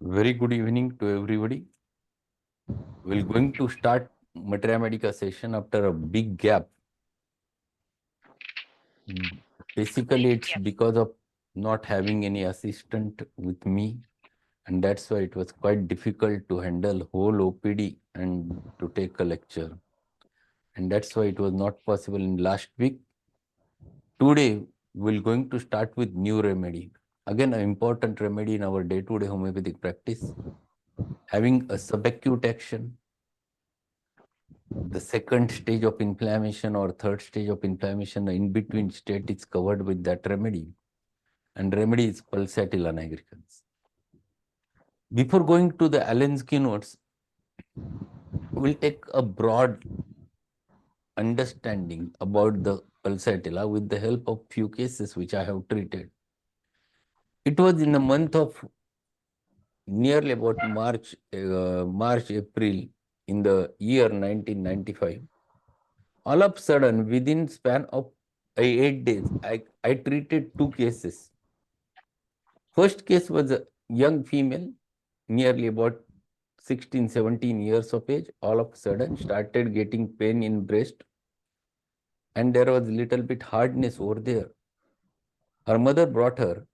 Very good evening to everybody. We're going to start Materia Medica session after a big gap. Basically, it's because of not having any assistant with me, and that's why it was quite difficult to handle whole OPD and to take a lecture. And that's why it was not possible in last week. Today, we're going to start with new remedy. Again, an important remedy in our day-to-day homeopathic practice, having a subacute action. The second stage of inflammation or third stage of inflammation, the in-between state is covered with that remedy. And remedy is Pulsatilla Nigricans. Before going to the Allen's notes, we'll take a broad understanding about the Pulsatilla with the help of few cases which I have treated. It was in the month of nearly about March, April in the year 1995. All of a sudden, within span of 8 days, I treated two cases. First case was a young female, nearly about 16, 17 years of age. All of a sudden, started getting pain in breast, and there was little bit hardness over there. Her mother brought her,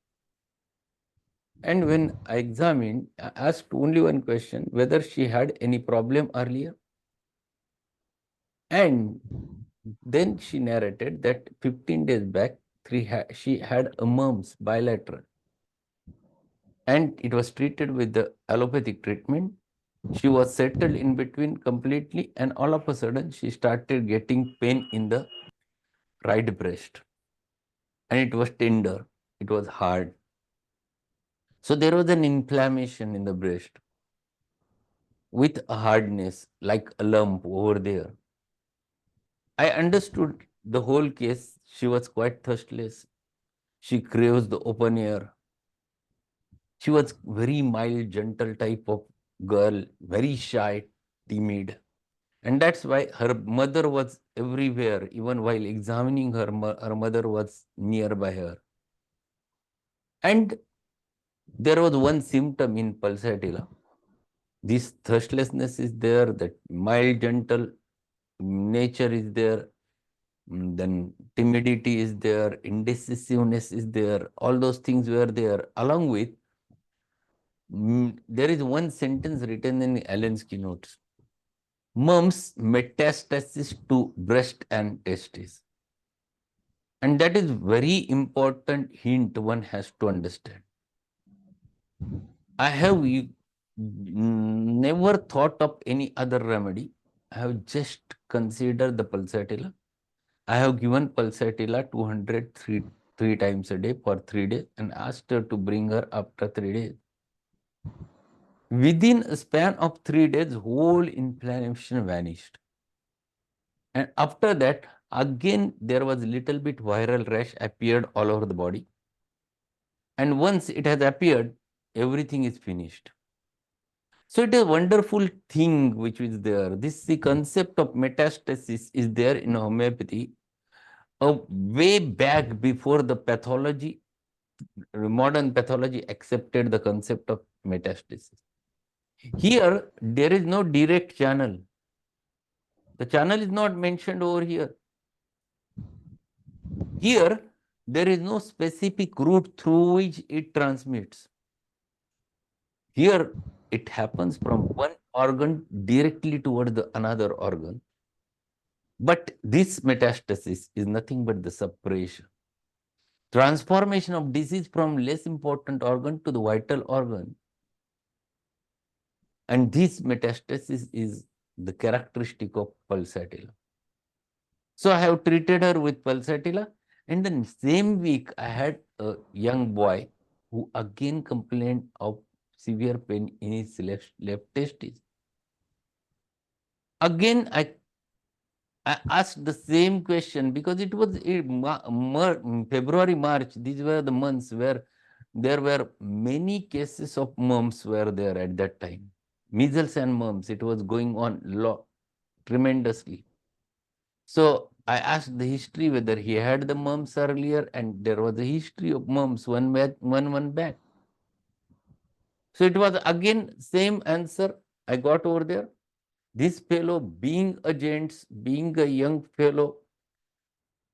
and when I examined, I asked only one question, whether she had any problem earlier. And then she narrated that 15 days back, she had a mumps bilateral. And it was treated with the allopathic treatment. She was settled in between completely, and all of a sudden, she started getting pain in the right breast. And it was tender, it was hard. So there was an inflammation in the breast with a hardness, like a lump over there. I understood the whole case. She was quite thirstless. She craves the open air. She was very mild, gentle type of girl, very shy, timid. And that's why her mother was everywhere. Even while examining her, her mother was nearby her. And there was one symptom in Pulsatilla. This thirstlessness is there, that mild, gentle nature is there, then timidity is there, indecisiveness is there, all those things were there. Along with, there is one sentence written in Allen's keynotes. Mumps metastasis to breast and testes. And that is very important hint one has to understand. I have never thought of any other remedy. I have just considered the Pulsatilla. I have given Pulsatilla 200 three times a day for 3 days and asked her to bring her after 3 days. Within a span of 3 days, whole inflammation vanished. And after that, again, there was a little bit viral rash appeared all over the body. And once it has appeared, everything is finished. So it is a wonderful thing which is there. The concept of metastasis is there in homeopathy way back before the pathology, modern pathology accepted the concept of metastasis. Here, there is no direct channel. The channel is not mentioned over here. Here, there is no specific route through which it transmits. Here, it happens from one organ directly towards another organ. But this metastasis is nothing but the suppression. Transformation of disease from less important organ to the vital organ. And this metastasis is the characteristic of Pulsatilla. So I have treated her with Pulsatilla, and then same week I had a young boy who again complained of severe pain in his left testis. Again, I asked the same question because it was February, March. These were the months where there were many cases of mumps were there at that time. Measles and mumps, it was going on tremendously. So I asked the history whether he had the mumps earlier, and there was a history of mumps one back. So it was again same answer I got over there. This fellow, being a gents, being a young fellow,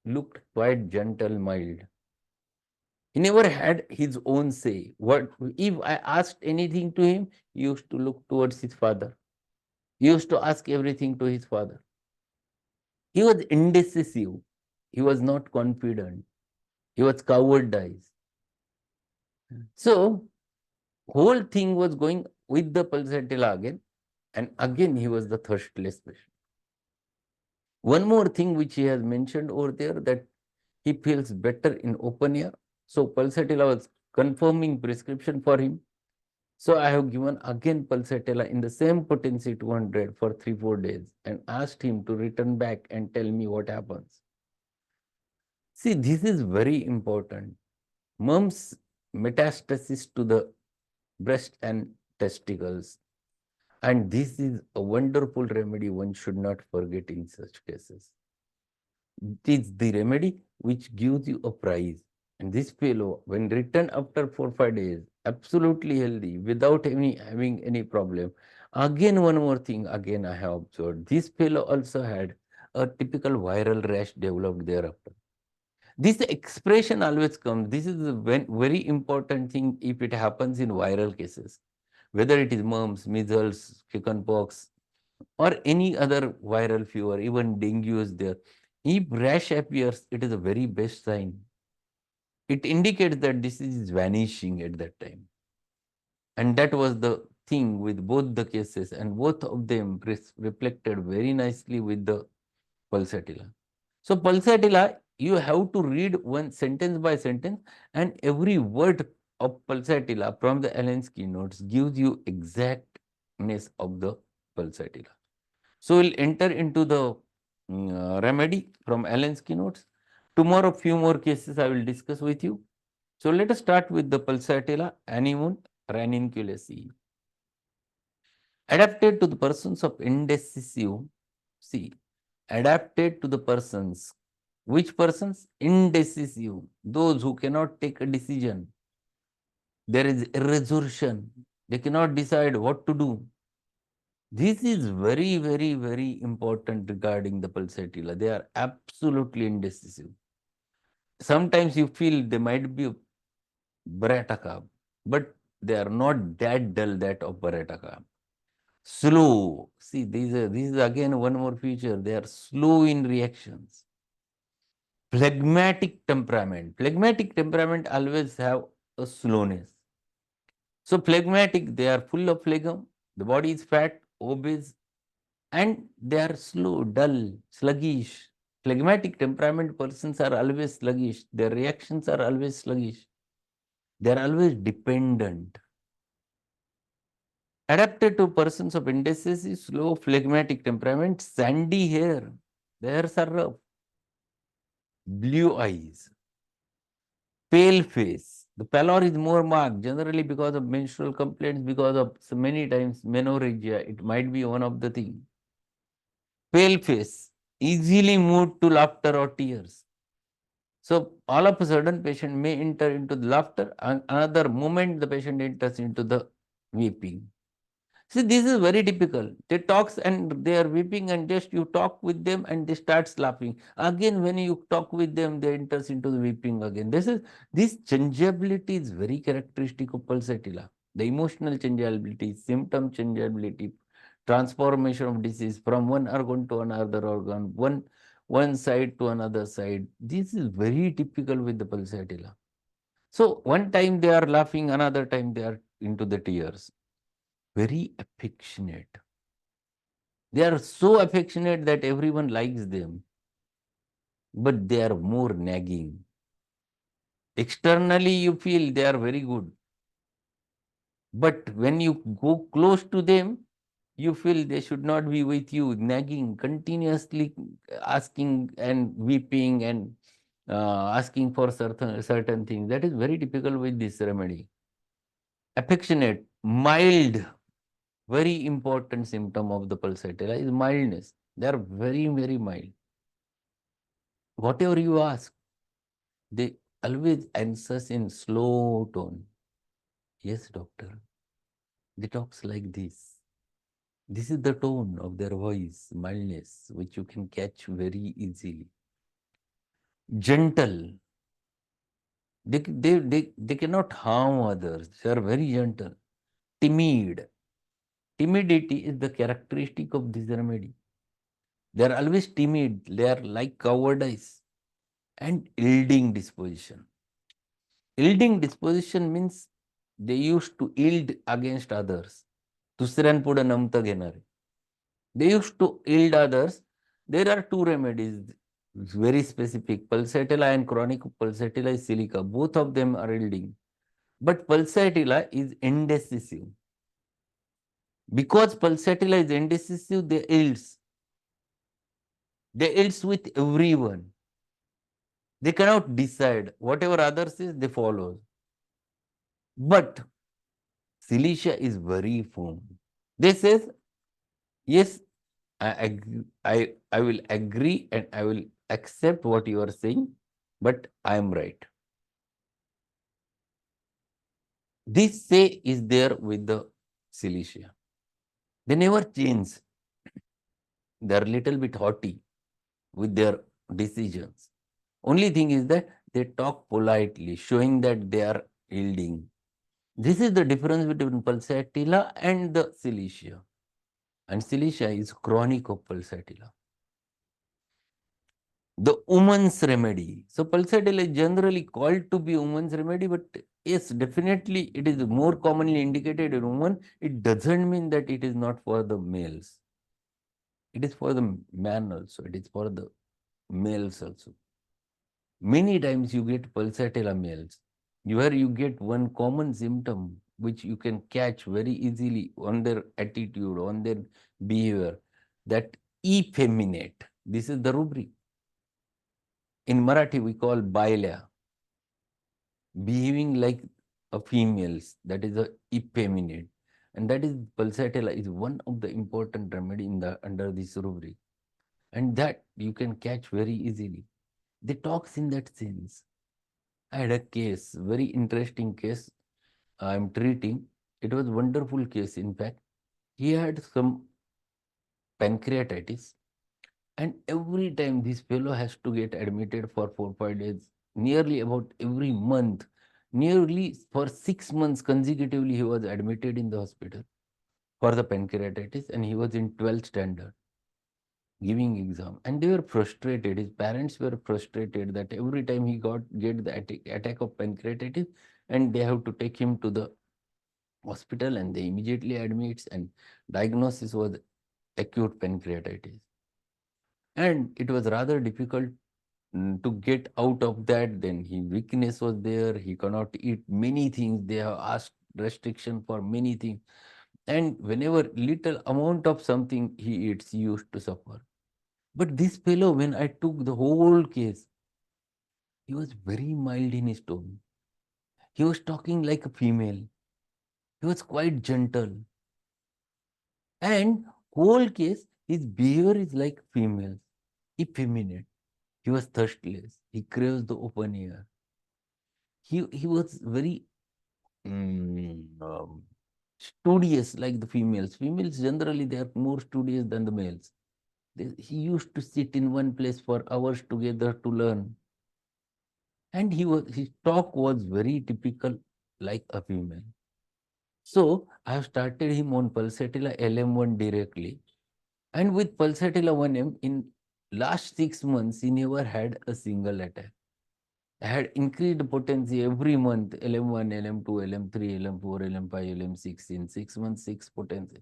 looked quite gentle, mild. He never had his own say. What if I asked anything to him? He used to look towards his father. He used to ask everything to his father. He was indecisive. He was not confident. He was cowardice. So whole thing was going with the pulsatilla again, and again he was the thirstless patient. One more thing which he has mentioned over there, that he feels better in open air. So pulsatilla was confirming prescription for him. So I have given again pulsatilla in the same potency 200 for 3-4 days and asked him to return back and tell me what happens. See, this is very important. Mumps metastasis to the breast and testicles. And this is a wonderful remedy one should not forget in such cases. It is the remedy which gives you a prize. And this fellow, when returned after 4-5 days, absolutely healthy, without having any problem. Again, one more thing, again I have observed. This fellow also had a typical viral rash developed thereafter. This expression always comes. This is a very important thing if it happens in viral cases, whether it is mumps, measles, chickenpox, or any other viral fever, even dengue is there. If rash appears, it is a very best sign. It indicates that disease is vanishing at that time. And that was the thing with both the cases, and both of them reflected very nicely with the pulsatilla. So pulsatilla, you have to read one sentence by sentence, and every word of pulsatilla from the Allen's notes gives you exactness of the pulsatilla. So we'll enter into the remedy from Allen's notes. Tomorrow, few more cases I will discuss with you. So let us start with the pulsatilla animum ranunculus. Adapted to the persons of indecisive, see, adapted to the persons. Which persons? Indecisive. Those who cannot take a decision. There is irresolution. They cannot decide what to do. This is very, very, very important regarding the pulsatilla. They are absolutely indecisive. Sometimes you feel they might be Barataka, but they are not that dull that of Barataka. Slow. See, this is again one more feature. They are slow in reactions. Phlegmatic temperament. Phlegmatic temperament always have a slowness. So phlegmatic, they are full of phlegm. The body is fat, obese, and they are slow, dull, sluggish. Phlegmatic temperament persons are always sluggish. Their reactions are always sluggish. They are always dependent. Adapted to persons of indecisive, slow, phlegmatic temperament, sandy hair. The hairs are rough. Blue eyes. Pale face. The pallor is more marked, generally because of menstrual complaints, because of so many times menorrhagia. It might be one of the things. Pale face, easily moved to laughter or tears. So all of a sudden, patient may enter into the laughter, and another moment the patient enters into the weeping. See, this is very typical. They talks and they are weeping, and just you talk with them and they starts laughing. Again, when you talk with them, they enters into the weeping again. This changeability is very characteristic of pulsatilla. The emotional changeability, symptom changeability, transformation of disease from one organ to another organ, one side to another side. This is very typical with the pulsatilla. So one time they are laughing, another time they are into the tears. Very affectionate. They are so affectionate that everyone likes them, but they are more nagging. Externally, you feel they are very good, but when you go close to them, you feel they should not be with you, nagging, continuously asking and weeping and asking for certain things. That is very typical with this remedy. Affectionate, mild, very important symptom of the pulsatilla is mildness. They are very, very mild. Whatever you ask, they always answers in slow tone. Yes, doctor. They talks like this. This is the tone of their voice, mildness, which you can catch very easily. Gentle. They cannot harm others. They are very gentle. Timid. Timidity is the characteristic of this remedy. They are always timid. They are like cowardice and yielding disposition. Yielding disposition means they used to yield against others. दुसऱ्यांपुढे नमतं घेणारे. They used to yield others. There are two remedies, very specific. Pulsatilla and chronic pulsatilla is silica. Both of them are yielding. But pulsatilla is indecisive. Because pulsatilla is indecisive, they yields. They yields with everyone. They cannot decide. Whatever others is, they follow. But silica is very firm. They says, yes, I will agree and I will accept what you are saying, but I am right. This say is there with the silica. They never change. They are little bit haughty with their decisions. Only thing is that they talk politely, showing that they are yielding. This is the difference between pulsatilla and the silica. And silica is chronic of pulsatilla. The woman's remedy. So pulsatilla is generally called to be woman's remedy, but yes, definitely it is more commonly indicated in women. It doesn't mean that it is not for the males. It is for the man also. It is for the males also. Many times you get pulsatilla males, where you get one common symptom which you can catch very easily on their attitude, on their behavior, that effeminate. This is the rubric. In Marathi, we call bailya, behaving like a females. That is a effeminate, and that is pulsatilla is one of the important remedy in the under this rubric, and that you can catch very easily. They talks in that sense. I had a case, very interesting case. I'm treating. It was wonderful case. In fact, he had some pancreatitis, and every time this fellow has to get admitted for 4 5 days, nearly about every month, nearly for 6 months consecutively, he was admitted in the hospital for the pancreatitis, and he was in 12th standard giving exam, and they were frustrated. His parents were frustrated that every time he get the attack of pancreatitis, and they have to take him to the hospital, and they immediately admits, and diagnosis was acute pancreatitis, and it was rather difficult to get out of that. Then his weakness was there. He cannot eat many things. They have asked restriction for many things, and whenever little amount of something he eats, he used to suffer. But this fellow, when I took the whole case, he was very mild in his tone. He was talking like a female. He was quite gentle. And whole case, his behavior is like female, effeminate. He was thirstless. He craves the open air. He was very studious like the females. Females generally they are more studious than the males. He used to sit in one place for hours together to learn. And his talk was very typical like a female. So I have started him on Pulsatilla LM1 directly. And with Pulsatilla 1M, in last 6 months, he never had a single attack. I had increased potency every month, LM1, LM2, LM3, LM4, LM5, LM6, in 6 months, 6 potency.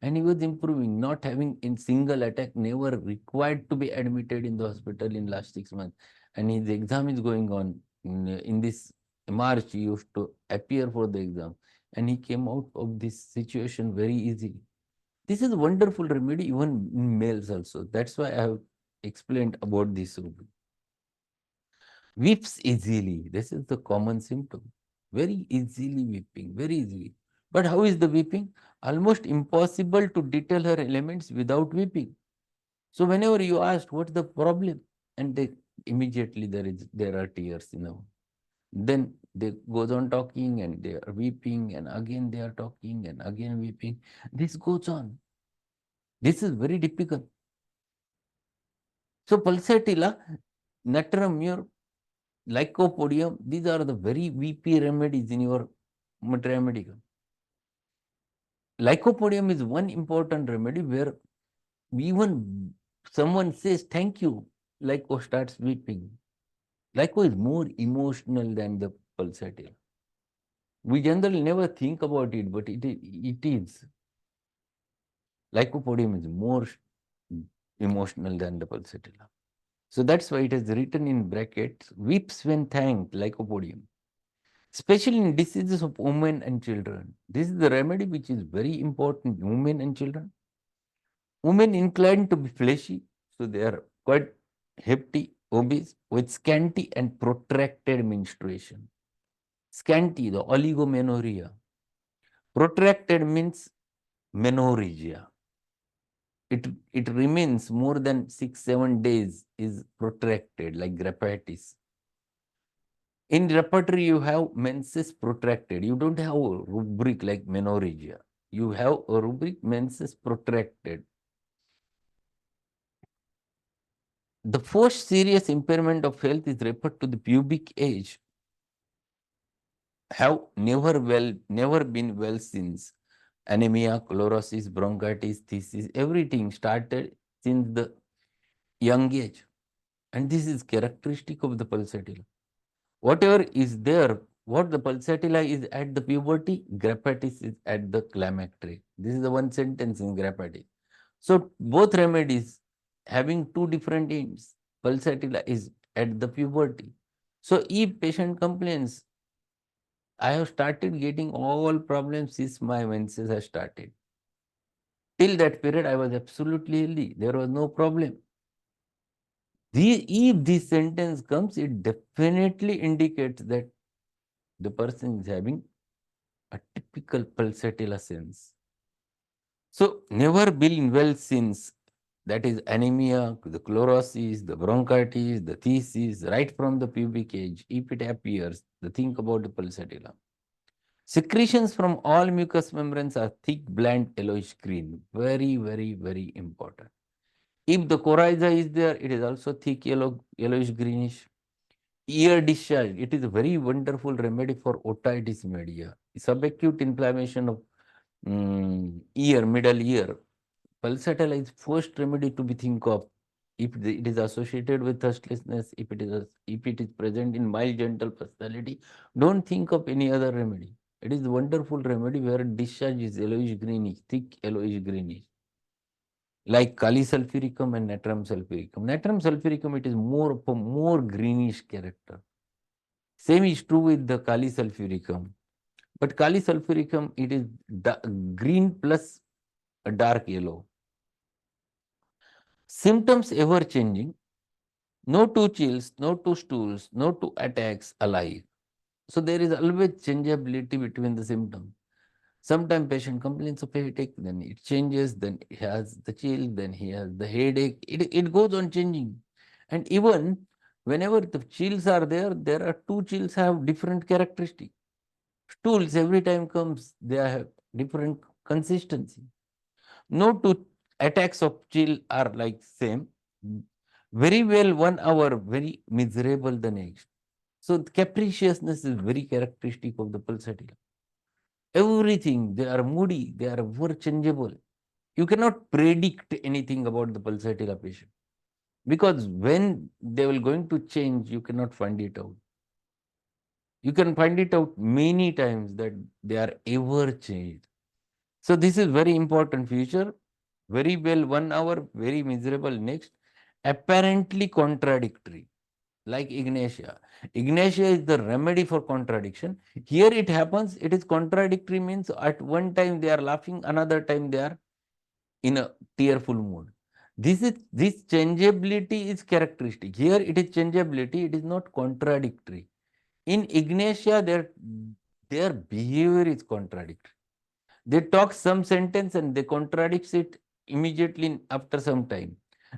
And he was improving, not having in single attack, never required to be admitted in the hospital in last 6 months. And his exam is going on. In this March, he used to appear for the exam. And he came out of this situation very easily. This is a wonderful remedy, even in males also. That's why I have explained about this rule. Weeps easily. This is the common symptom. Very easily weeping, very easily. But how is the weeping? Almost impossible to detail her elements without weeping. So whenever you ask what's the problem, and they immediately there are tears, Then they goes on talking and they are weeping and again they are talking and again weeping. This goes on. This is very typical. So Pulsatilla, Natrum mure, Lycopodium, these are the very weepy remedies in your materia medica. Lycopodium is one important remedy where even someone says thank you, Lyco starts weeping. Lyco is more emotional than the Pulsatilla. We generally never think about it, but it is. Lycopodium is more emotional than the Pulsatilla. So that's why it is written in brackets, weeps when thanked, Lycopodium. Especially in diseases of women and children. This is the remedy which is very important in women and children. Women inclined to be fleshy, so they are quite hefty, obese, with scanty and protracted menstruation. Scanty, the oligomenorrhea. Protracted means menorrhagia. It remains more than 6-7 days is protracted, like graphitis. In repertory, you have menses protracted. You don't have a rubric like menorrhagia. You have a rubric menses protracted. The first serious impairment of health is referred to the pubic age. Have never been well since. Anemia, chlorosis, bronchitis, thesis, everything started since the young age. And this is characteristic of the pulsatilla. Whatever is there, what the pulsatilla is at the puberty, graphitis is at the climacteric. This is the one sentence in graphitis. So both remedies having two different aims. Pulsatilla is at the puberty. So if patient complains, I have started getting all problems since my menses have started. Till that period, I was absolutely healthy. There was no problem. If this sentence comes, it definitely indicates that the person is having a typical pulsatilla sense. So, never been well since, that is anemia, the chlorosis, the bronchitis, the thesis, right from the pubic age, if it appears, the think about the pulsatilla. Secretions from all mucous membranes are thick, bland, yellowish green. Very, very, very important. If the coryza is there, it is also thick, yellowish greenish. Ear discharge, it is a very wonderful remedy for otitis media. Subacute inflammation of ear, middle ear. Pulsatilla is first remedy to be think of if it is associated with thirstlessness, if it is present in mild gentle personality. Don't think of any other remedy. It is a wonderful remedy where discharge is yellowish greenish, thick yellowish greenish, like Kali sulfuricum and Natrum sulfuricum. Natrum sulfuricum, it is more of a more greenish character. Same is true with the Kali sulfuricum. But Kali sulfuricum, it is green plus a dark yellow. Symptoms ever changing. No two chills, no two stools, no two attacks alike. So there is always changeability between the symptoms. Sometimes patient complains of headache, then it changes, then he has the chill, then he has the headache. It goes on changing. And even whenever the chills are there, there are two chills have different characteristics. Stools every time comes, they have different consistency. No two attacks of chill are like same. Very well 1 hour, very miserable the next. So capriciousness is very characteristic of the pulsatilla. Everything, they are moody, they are ever changeable. You cannot predict anything about the pulsatilla patient because when they will going to change, you cannot find it out. You can find it out many times that they are ever changed. So this is very important feature. Very well 1 hour, very miserable next. Apparently contradictory, like Ignatia. Ignatia is the remedy for contradiction. Here it happens, it is contradictory means at one time they are laughing, another time they are in a tearful mood. This changeability is characteristic. Here it is changeability, it is not contradictory. In Ignatia, their behavior is contradictory. They talk some sentence and they contradict it immediately after some time.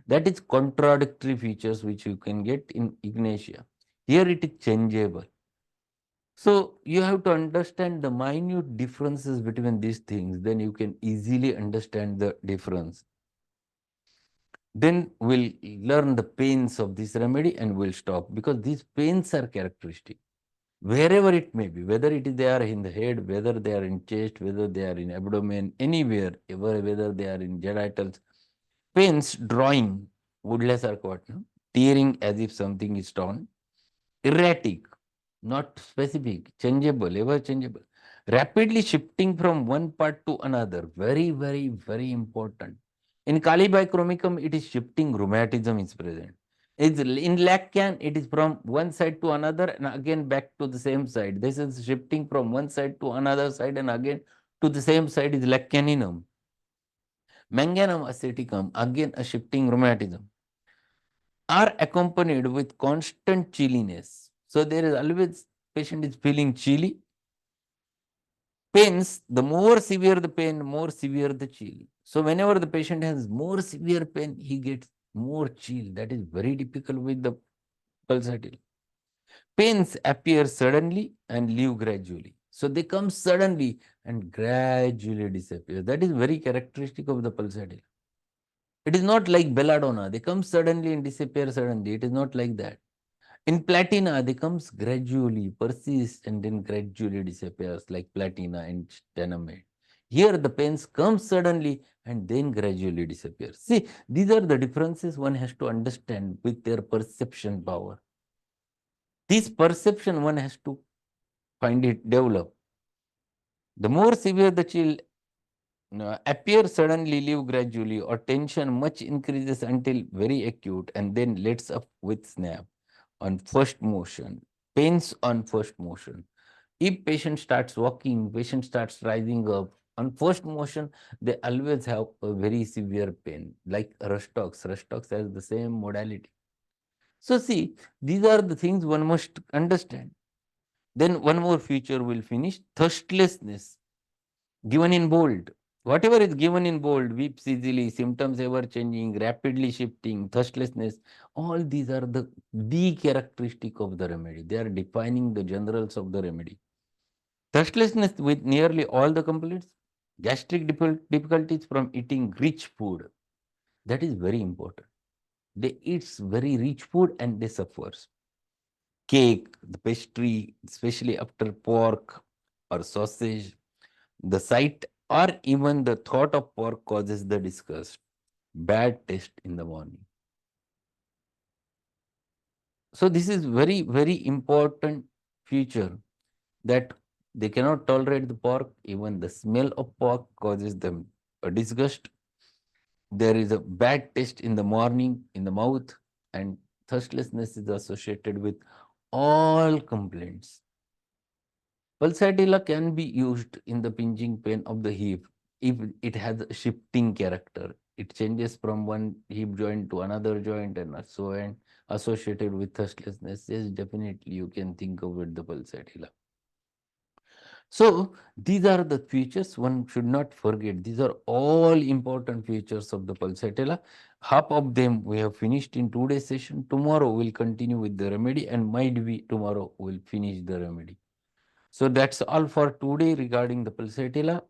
That is contradictory features which you can get in Ignatia. Here it is changeable. So you have to understand the minute differences between these things, then you can easily understand the difference. Then we'll learn the pains of this remedy and we'll stop, because these pains are characteristic. Wherever it may be, whether it is they are in the head, whether they are in chest, whether they are in abdomen, anywhere, whether they are in genitals, pains, drawing, woodless or what, no? Tearing as if something is torn, erratic, not specific, changeable, ever changeable, rapidly shifting from one part to another, very, very, very important. In Kali bichromicum, it is shifting rheumatism is present. It's in Laccan, it is from one side to another and again back to the same side. This is shifting from one side to another side and again to the same side is Laccaninum. Manganum aceticum, again a shifting rheumatism, are accompanied with constant chilliness. So there is always patient is feeling chilly. Pains, the more severe the pain, more severe the chill. So whenever the patient has more severe pain, he gets more chill. That is very typical with the pulsatile. Pains appear suddenly and leave gradually. So they come suddenly and gradually disappear. That is very characteristic of the pulsatile. It is not like belladonna. They come suddenly and disappear suddenly. It is not like that. In platina, they comes gradually, persists, and then gradually disappears like platina and stenamate. Here, the pains come suddenly and then gradually disappear. See, these are the differences one has to understand with their perception power. This perception one has to find it develop. The more severe the chill appear suddenly, leave gradually, or tension much increases until very acute and then lets up with snap on first motion, pains on first motion. If patient starts walking, patient starts rising up, on first motion, they always have a very severe pain, like Rustox. Rustox has the same modality. So see, these are the things one must understand. Then one more feature will finish, thirstlessness, given in bold. Whatever is given in bold, weeps easily, symptoms ever changing, rapidly shifting, thirstlessness, all these are the characteristic of the remedy. They are defining the generals of the remedy. Thirstlessness with nearly all the complaints, gastric difficulties from eating rich food. That is very important. They eat very rich food and they suffer. Cake, the pastry, especially after pork or sausage, the sight or even the thought of pork causes the disgust, bad taste in the morning. So this is very, very important feature that they cannot tolerate the pork. Even the smell of pork causes them a disgust. There is a bad taste in the morning in the mouth, and thirstlessness is associated with all complaints. Pulsatilla can be used in the pinching pain of the hip if it has a shifting character. It changes from one hip joint to another joint and so on, associated with thirstlessness. Yes, definitely you can think of it the pulsatilla. So these are the features one should not forget. These are all important features of the pulsatilla. Half of them we have finished in today's session. Tomorrow we'll continue with the remedy, and might be tomorrow we'll finish the remedy. So that's all for today regarding the pulsatilla.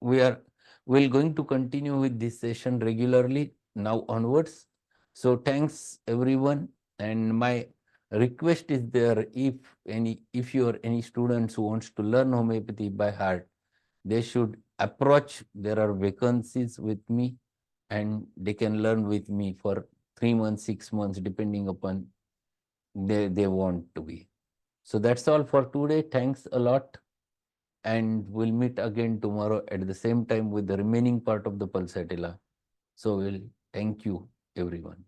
We're going to continue with this session regularly now onwards. So thanks everyone, and my request is there, if you are any students who wants to learn homeopathy by heart, they should approach. There are vacancies with me and they can learn with me for 3 months, 6 months, depending upon they want to be. So that's all for today. Thanks a lot. And we'll meet again tomorrow at the same time with the remaining part of the pulsatilla. So we'll thank you everyone.